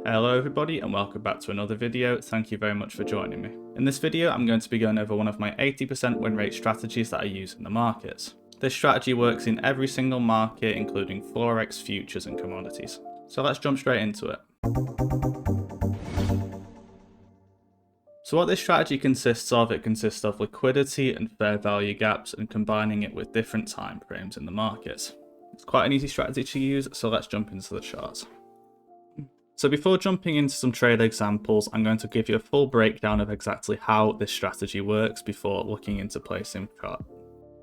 Hello everybody and welcome back to another video. Thank you very much for joining me. In this video I'm going to be going over one of my 80% win rate strategies that I use in the markets. This strategy works in every single market including forex, futures and commodities. So let's jump straight into it. So what this strategy consists of, it consists of liquidity and fair value gaps and combining it with different time frames in the markets. It's quite an easy strategy to use, so let's jump into the charts. So before jumping into some trade examples, I'm going to give you a full breakdown of exactly how this strategy works before looking into placing chart.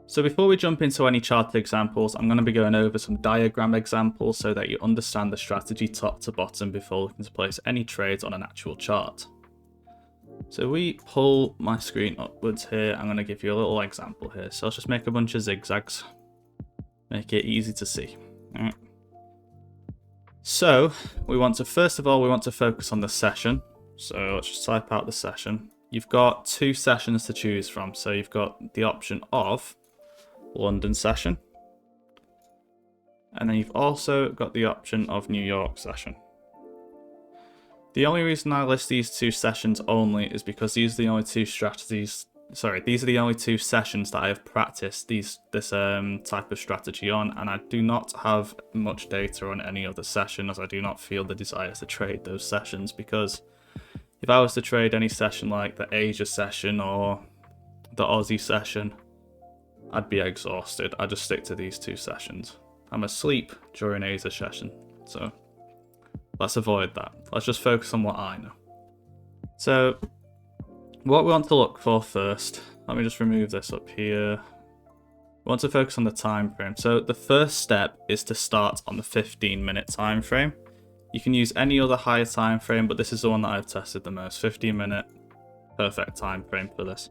So before we jump into any chart examples, I'm going to be going over some diagram examples so that you understand the strategy top to bottom before looking to place any trades on an actual chart. So we pull my screen upwards here, I'm going to give you a little example here. So let's just make a bunch of zigzags, make it easy to see. All right. So we want to, first of all, we want to focus on the session. So let's just type out the session. You've got two sessions to choose from. So you've got the option of London session. And then you've also got the option of New York session. The only reason I list these two sessions only is because these are the only two strategies. These are the only two sessions that I have practiced this type of strategy on, and I do not have much data on any other session as I do not feel the desire to trade those sessions, because if I was to trade any session like the Asia session or the Aussie session, I'd be exhausted. I just stick to these two sessions. I'm asleep during Asia session, so let's avoid that. Let's just focus on what I know. So what we want to look for first, let me just remove this up here. We want to focus on the time frame. So the first step is to start on the 15-minute time frame. You can use any other higher time frame, but this is the one that I've tested the most. 15-minute, perfect time frame for this.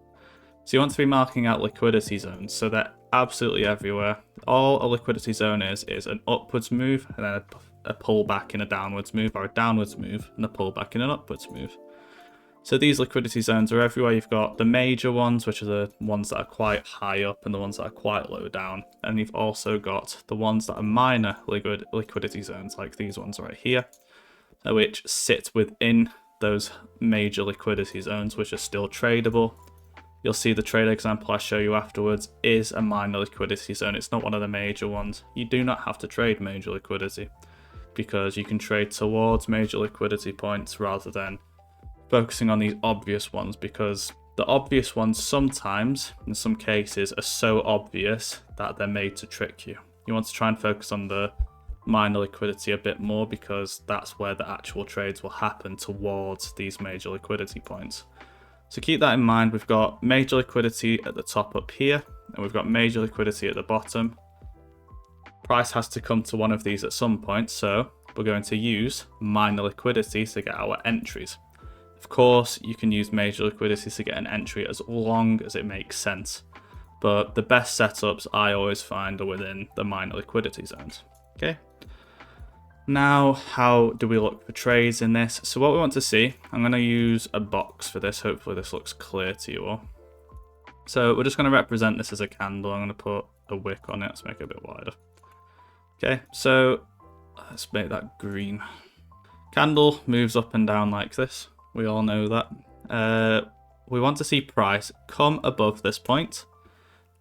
So you want to be marking out liquidity zones, so they're absolutely everywhere. All a liquidity zone is an upwards move and then a pullback in a downwards move, or a downwards move and a pullback in an upwards move. So these liquidity zones are everywhere. You've got the major ones, which are the ones that are quite high up and the ones that are quite low down. And you've also got the ones that are minor liquidity zones, like these ones right here, which sit within those major liquidity zones, which are still tradable. You'll see the trade example I show you afterwards is a minor liquidity zone. It's not one of the major ones. You do not have to trade major liquidity because you can trade towards major liquidity points rather than focusing on these obvious ones, because the obvious ones sometimes, in some cases, are so obvious that they're made to trick you. You want to try and focus on the minor liquidity a bit more because that's where the actual trades will happen towards these major liquidity points. So keep that in mind. We've got major liquidity at the top up here, and we've got major liquidity at the bottom. Price has to come to one of these at some point, so we're going to use minor liquidity to get our entries. Of course, you can use major liquidity to get an entry as long as it makes sense, but the best setups I always find are within the minor liquidity zones. Okay. Now, how do we look for trades in this? So what we want to see, I'm going to use a box for this. Hopefully this looks clear to you all. So we're just going to represent this as a candle. I'm going to put a wick on it. Let's make it a bit wider. Okay, so let's make that green. Candle moves up and down like this. We all know that. We want to see price come above this point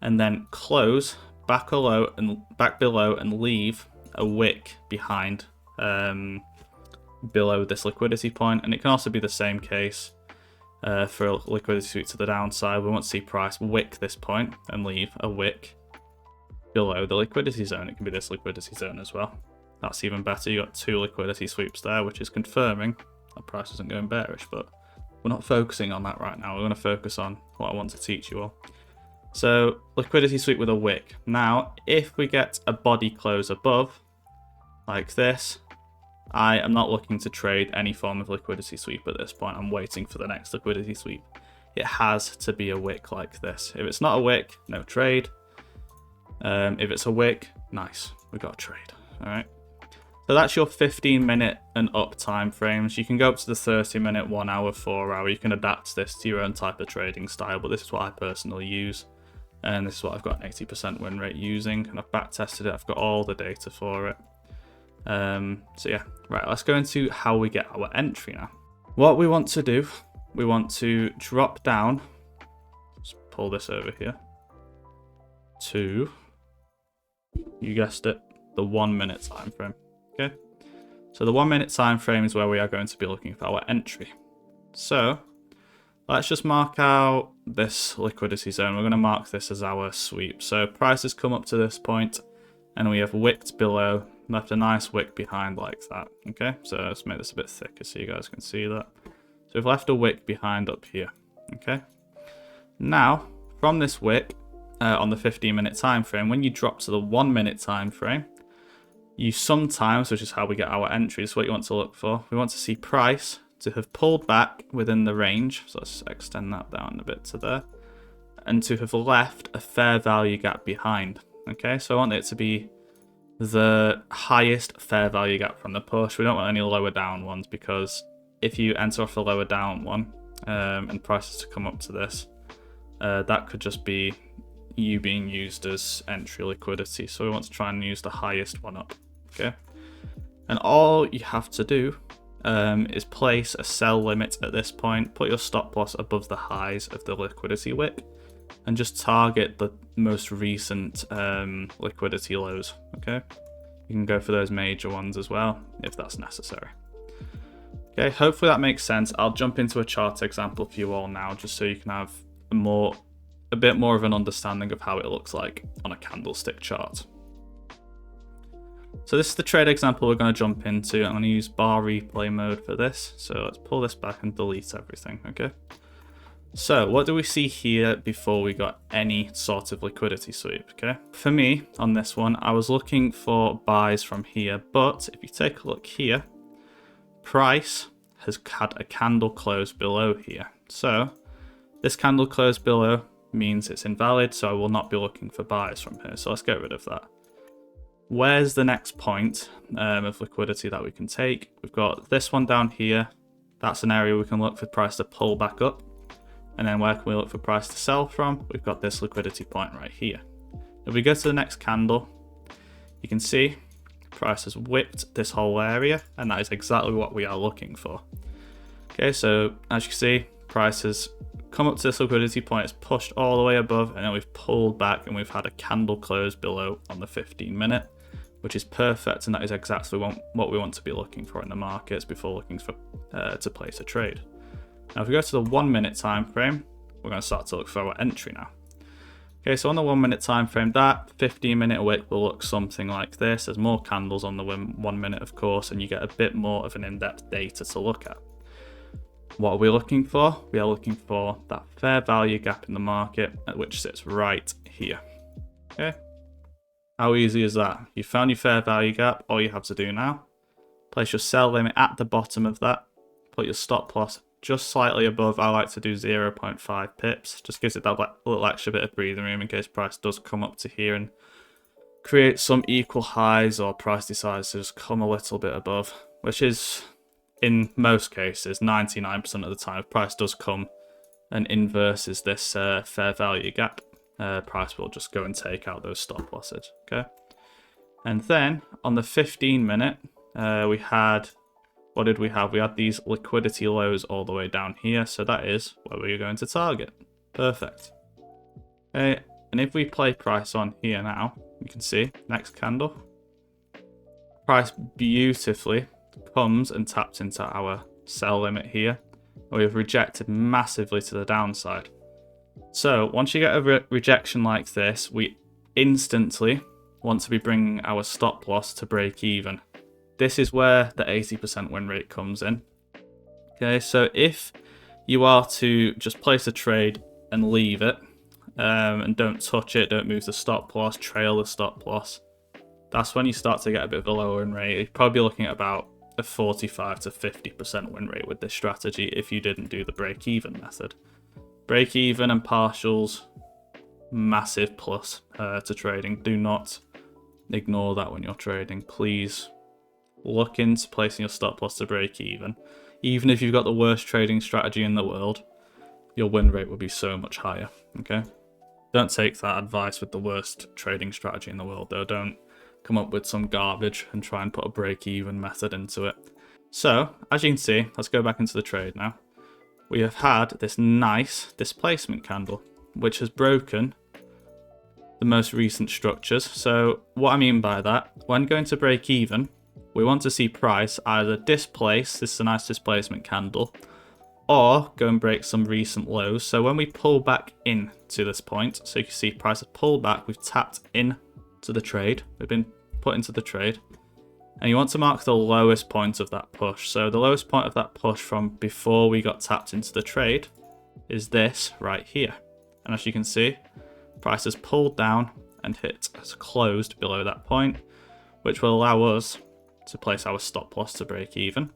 and then close back below and leave a wick behind below this liquidity point. And it can also be the same case for a liquidity sweep to the downside. We want to see price wick this point and leave a wick below the liquidity zone. It can be this liquidity zone as well. That's even better. You got two liquidity sweeps there, which is confirming the price isn't going bearish, but we're not focusing on that right now. We're going to focus on what I want to teach you all. So liquidity sweep with a wick. Now, if we get a body close above, like this, I am not looking to trade any form of liquidity sweep at this point. I'm waiting for the next liquidity sweep. It has to be a wick like this. If it's not a wick, no trade. If it's a wick, nice, we got a trade. All right. So that's your 15-minute and up time frames. You can go up to the 30-minute, 1 hour, 4 hour. You can adapt this to your own type of trading style, but this is what I personally use. And this is what I've got an 80% win rate using. And I've back tested it. I've got all the data for it. So yeah, right, let's go into how we get our entry now. What we want to do, we want to drop down, let's pull this over here, to, you guessed it, the 1 minute time frame. Okay, so the 1 minute time frame is where we are going to be looking for our entry. So let's just mark out this liquidity zone. We're going to mark this as our sweep. So prices come up to this point and we have wicked below, left a nice wick behind like that. Okay, so let's make this a bit thicker so you guys can see that. So we've left a wick behind up here. Okay, now from this wick on the 15-minute time frame, when you drop to the 1 minute time frame, you sometimes, which is how we get our entries, what you want to look for, we want to see price to have pulled back within the range, so let's extend that down a bit to there, and to have left a fair value gap behind. Okay, so I want it to be the highest fair value gap from the push. We don't want any lower down ones, because if you enter off a lower down one and prices to come up to this, that could just be you being used as entry liquidity. So we want to try and use the highest one up. Okay, and all you have to do is place a sell limit at this point, put your stop loss above the highs of the liquidity wick, and just target the most recent liquidity lows. Okay, you can go for those major ones as well if that's necessary. Okay, hopefully that makes sense. I'll jump into a chart example for you all now, just so you can have a bit more of an understanding of how it looks like on a candlestick chart. So this is the trade example we're going to jump into. I'm going to use bar replay mode for this. So let's pull this back and delete everything, okay? So what do we see here before we got any sort of liquidity sweep, okay? For me, on this one, I was looking for buys from here, but if you take a look here, price has had a candle close below here. So this candle close below means it's invalid, so I will not be looking for buys from here. So let's get rid of that. Where's the next point of liquidity that we can take? We've got this one down here. That's an area we can look for price to pull back up. And then where can we look for price to sell from? We've got this liquidity point right here. If we go to the next candle, you can see price has whipped this whole area, and that is exactly what we are looking for. Okay, so as you can see, price has come up to this liquidity point, it's pushed all the way above, and then we've pulled back and we've had a candle close below on the 15-minute, which is perfect, and that is exactly what we want to be looking for in the markets before looking for to place a trade. Now if we go to the 1 minute time frame, we're going to start to look for our entry now. Okay, so on the 1 minute time frame, that 15-minute wick will look something like this. There's more candles on the 1 minute, of course, and you get a bit more of an in-depth data to look at. What are we looking for? We are looking for that fair value gap in the market, which sits right here. Okay, how easy is that? You found your fair value gap. All you have to do now, place your sell limit at the bottom of that, put your stop loss just slightly above. I like to do 0.5 pips, just gives it that little extra bit of breathing room in case price does come up to here and create some equal highs, or price decides to just come a little bit above, which is, in most cases, 99% of the time, if price does come and inverses this fair value gap, price will just go and take out those stop losses, okay? And then on the 15-minute, we had, what did we have? We had these liquidity lows all the way down here, so that is where we're going to target. Perfect. Okay, and if we play price on here now, you can see, next candle, price beautifully comes and taps into our sell limit here. We've rejected massively to the downside. So once you get a rejection like this, we instantly want to be bringing our stop loss to break even. This is where the 80% win rate comes in. Okay, so if you are to just place a trade and leave it, and don't touch it, don't move the stop loss, trail the stop loss, that's when you start to get a bit of a lower win rate. You're probably looking at about a 45 to 50% win rate with this strategy if you didn't do the break-even method. Break-even and partials, massive plus to trading. Do not ignore that when you're trading. Please look into placing your stop loss to break even. Even if you've got the worst trading strategy in the world, your win rate will be so much higher, okay? Don't take that advice with the worst trading strategy in the world, though. Don't come up with some garbage and try and put a break-even method into it. So, as you can see, let's go back into the trade now. We have had this nice displacement candle, which has broken the most recent structures. So what I mean by that, when going to break even, we want to see price either displace, this is a nice displacement candle, or go and break some recent lows. So when we pull back in to this point, so you can see price has pulled back, we've tapped in to the trade, we've been put into the trade, and you want to mark the lowest point of that push. So the lowest point of that push from before we got tapped into the trade is this right here. And as you can see, price has pulled down and has closed below that point, which will allow us to place our stop loss to break even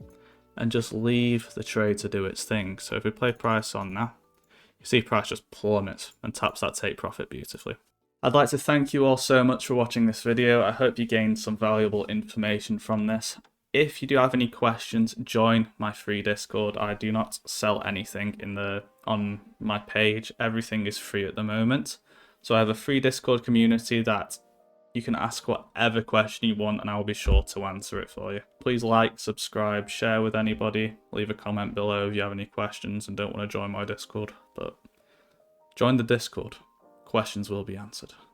and just leave the trade to do its thing. So if we play price on now, you see price just plummets and taps that take profit beautifully. I'd like to thank you all so much for watching this video. I hope you gained some valuable information from this. If you do have any questions, join my free Discord. I do not sell anything on my page. Everything is free at the moment. So I have a free Discord community that you can ask whatever question you want and I will be sure to answer it for you. Please like, subscribe, share with anybody, leave a comment below if you have any questions and don't want to join my Discord. But join the Discord. Questions will be answered.